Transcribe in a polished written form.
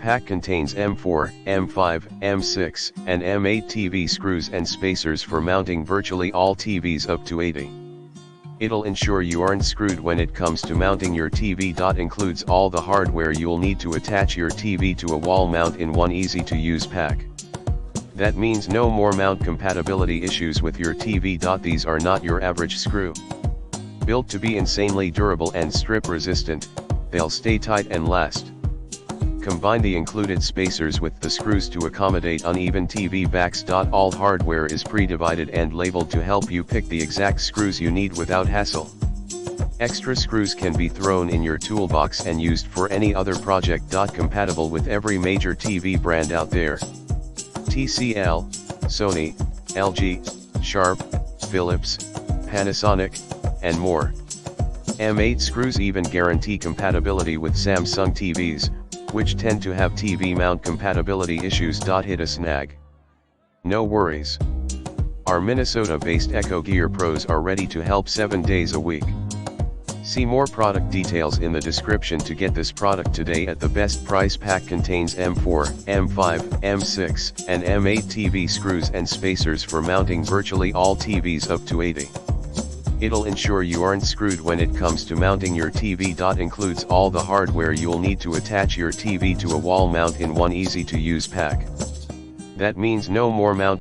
Pack contains M4, M5, M6, and M8 TV screws and spacers for mounting virtually all TVs up to 80. It'll ensure you aren't screwed when it comes to mounting your TV. Includes all the hardware you'll need to attach your TV to a wall mount in one easy-to-use pack. That means no more mount compatibility issues with your TV. These are not your average screw. Built to be insanely durable and strip resistant, they'll stay tight and last. Combine the included spacers with the screws to accommodate uneven TV backs. All hardware is pre-divided and labeled to help you pick the exact screws you need without hassle. Extra screws can be thrown in your toolbox and used for any other project. Compatible with every major TV brand out there: TCL, Sony, LG, Sharp, Philips, Panasonic, and more. M8 screws even guarantee compatibility with Samsung TVs, which tend to have TV mount compatibility issues. Hit a snag. No worries. Our Minnesota-based ECHOGEAR pros are ready to help 7 days a week. See more product details in the description to get this product today at the best price. Pack contains M4, M5, M6, and M8 TV screws and spacers for mounting virtually all TVs up to 80. It'll ensure you aren't screwed when it comes to mounting your TV. Includes all the hardware you'll need to attach your TV to a wall mount in one easy-to-use pack. That means no more mount